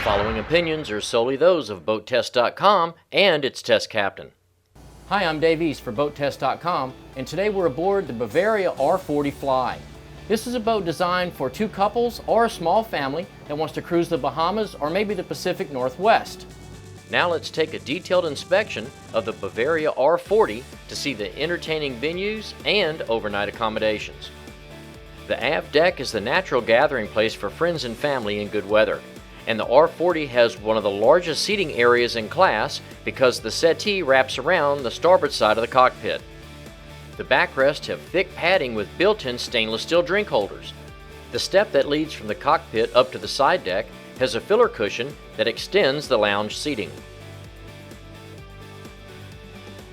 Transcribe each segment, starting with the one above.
following opinions are solely those of BoatTEST.com and its test captain. Hi, I'm Dave East for BoatTEST.com, and today we're aboard the Bavaria R40 Fly. This is a boat designed for two couples or a small family that wants to cruise the Bahamas or maybe the Pacific Northwest. Now let's take a detailed inspection of the Bavaria R40 to see the entertaining venues and overnight accommodations. The aft deck is the natural gathering place for friends and family in good weather, and the R40 has one of the largest seating areas in class because the settee wraps around the starboard side of the cockpit. The backrests have thick padding with built-in stainless steel drink holders. The step that leads from the cockpit up to the side deck has a filler cushion that extends the lounge seating.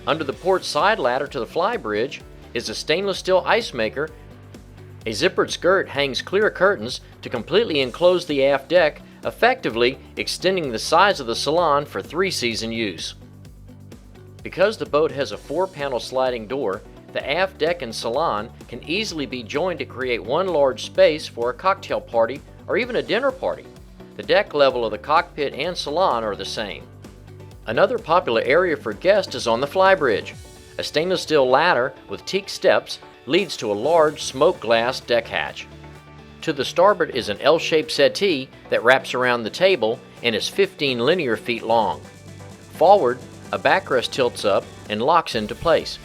Under the port side ladder to the fly bridge is a stainless steel ice maker. A zippered skirt hangs clear curtains to completely enclose the aft deck, effectively extending the size of the salon for three-season use. Because the boat has a 4-panel sliding door, the aft deck and salon can easily be joined to create one large space for a cocktail party or even a dinner party. The deck level of the cockpit and salon are the same. Another popular area for guests is on the flybridge. A stainless steel ladder with teak steps leads to a large smoke glass deck hatch. To the starboard is an L-shaped settee that wraps around the table and is 15 linear feet long. Forward, a backrest tilts up and locks into place.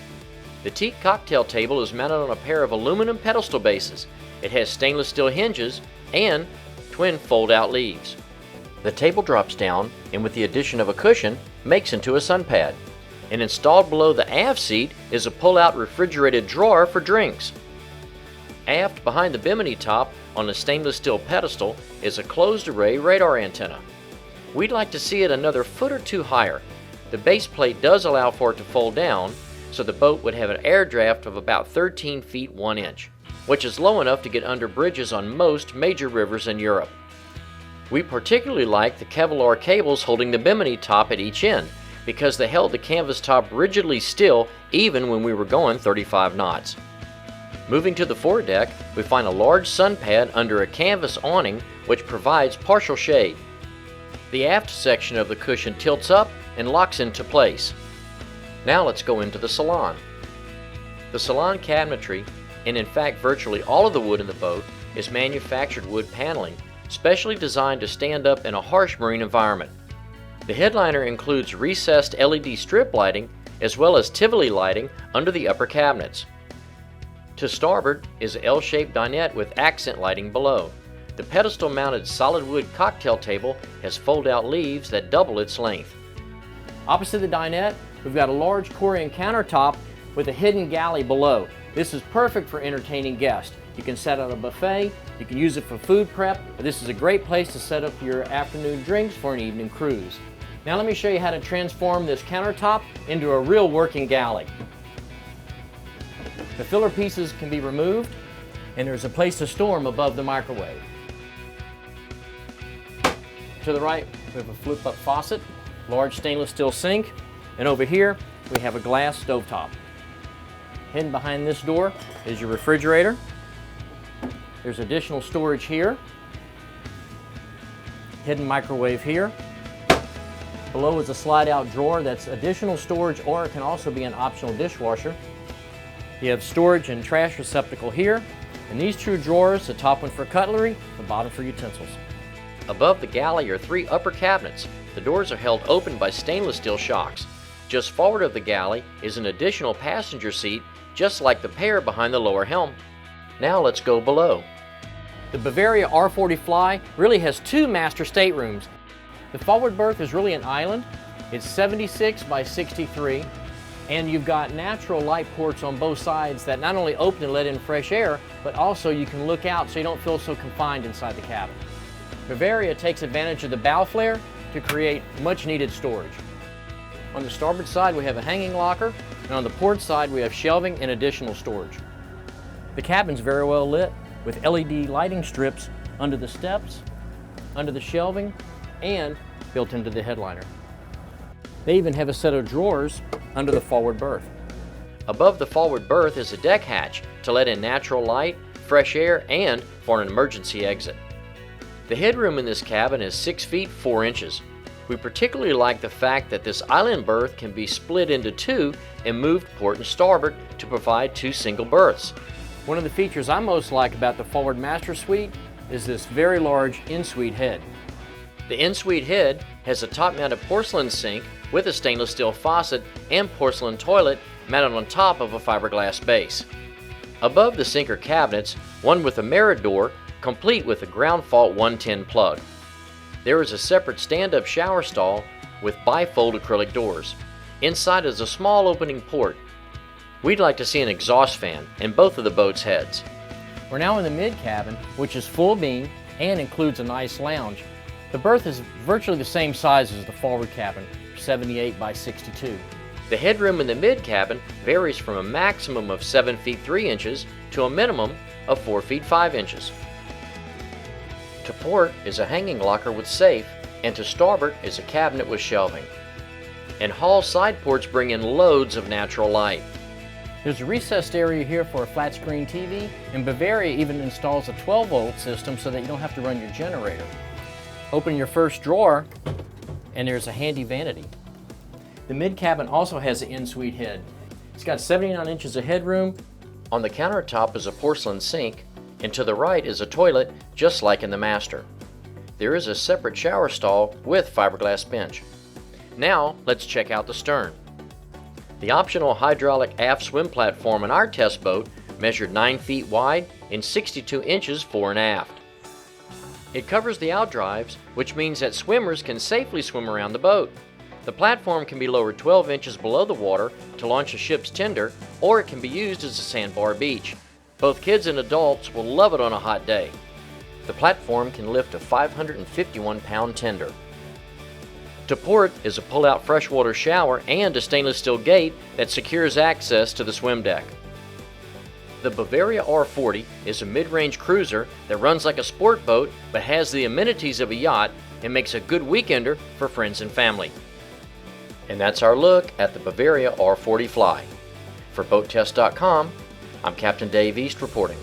The teak cocktail table is mounted on a pair of aluminum pedestal bases. It has stainless steel hinges and twin fold-out leaves. The table drops down and with the addition of a cushion makes into a sun pad. And installed below the aft seat is a pull-out refrigerated drawer for drinks. Aft behind the bimini top on a stainless steel pedestal is a closed array radar antenna. We'd like to see it another foot or two higher. The base plate does allow for it to fold down, so the boat would have an air draft of about 13 feet 1 inch, which is low enough to get under bridges on most major rivers in Europe. We particularly like the Kevlar cables holding the bimini top at each end because they held the canvas top rigidly still even when we were going 35 knots. Moving to the foredeck, we find a large sun pad under a canvas awning which provides partial shade. The aft section of the cushion tilts up and locks into place. Now let's go into the salon. The salon cabinetry, and in fact virtually all of the wood in the boat, is manufactured wood paneling, specially designed to stand up in a harsh marine environment. The headliner includes recessed LED strip lighting as well as Tivoli lighting under the upper cabinets. To starboard is an L-shaped dinette with accent lighting below. The pedestal-mounted solid wood cocktail table has fold-out leaves that double its length. Opposite the dinette, we've got a large Corian countertop with a hidden galley below. This is perfect for entertaining guests. You can set out a buffet, you can use it for food prep, but this is a great place to set up your afternoon drinks for an evening cruise. Now let me show you how to transform this countertop into a real working galley. The filler pieces can be removed, and there's a place to store them above the microwave. To the right, we have a flip-up faucet, large stainless steel sink, and over here, we have a glass stovetop. Hidden behind this door is your refrigerator. There's additional storage here. Hidden microwave here. Below is a slide-out drawer that's additional storage, or it can also be an optional dishwasher. You have storage and trash receptacle here, and these two drawers, the top one for cutlery, the bottom for utensils. Above the galley are 3 upper cabinets. The doors are held open by stainless steel shocks. Just forward of the galley is an additional passenger seat, just like the pair behind the lower helm. Now let's go below. The Bavaria R40 Fly really has 2 master staterooms. The forward berth is really an island. It's 76 by 63, and you've got natural light ports on both sides that not only open and let in fresh air, but also you can look out so you don't feel so confined inside the cabin. Bavaria takes advantage of the bow flare to create much needed storage. On the starboard side we have a hanging locker, and on the port side we have shelving and additional storage. The cabin's very well lit with LED lighting strips under the steps, under the shelving, and built into the headliner. They even have a set of drawers under the forward berth. Above the forward berth is a deck hatch to let in natural light, fresh air, and for an emergency exit. The headroom in this cabin is 6 feet 4 inches. We particularly like the fact that this island berth can be split into two and moved port and starboard to provide two single berths. One of the features I most like about the forward master suite is this very large ensuite head. The ensuite head has a top-mounted porcelain sink with a stainless steel faucet and porcelain toilet mounted on top of a fiberglass base. Above the sink are cabinets, one with a mirror door, complete with a ground fault 110 plug. There is a separate stand-up shower stall with bifold acrylic doors. Inside is a small opening port. We'd like to see an exhaust fan in both of the boat's heads. We're now in the mid cabin, which is full beam and includes a nice lounge. The berth is virtually the same size as the forward cabin, 78 by 62. The headroom in the mid cabin varies from a maximum of 7 feet 3 inches to a minimum of 4 feet 5 inches. To port is a hanging locker with safe, and to starboard is a cabinet with shelving. And hall side ports bring in loads of natural light. There's a recessed area here for a flat screen TV, and Bavaria even installs a 12-volt system so that you don't have to run your generator. Open your first drawer, and there's a handy vanity. The mid cabin also has an ensuite head. It's got 79 inches of headroom. On the countertop is a porcelain sink, and to the right is a toilet just like in the master. There is a separate shower stall with fiberglass bench. Now let's check out the stern. The optional hydraulic aft swim platform in our test boat measured 9 feet wide and 62 inches fore and aft. It covers the outdrives, which means that swimmers can safely swim around the boat. The platform can be lowered 12 inches below the water to launch a ship's tender, or it can be used as a sandbar beach. Both kids and adults will love it on a hot day. The platform can lift a 551-pound tender. To port is a pull-out freshwater shower and a stainless steel gate that secures access to the swim deck. The Bavaria R40 is a mid-range cruiser that runs like a sport boat but has the amenities of a yacht and makes a good weekender for friends and family. And that's our look at the Bavaria R40 Fly. For BoatTEST.com, I'm Captain Dave East reporting.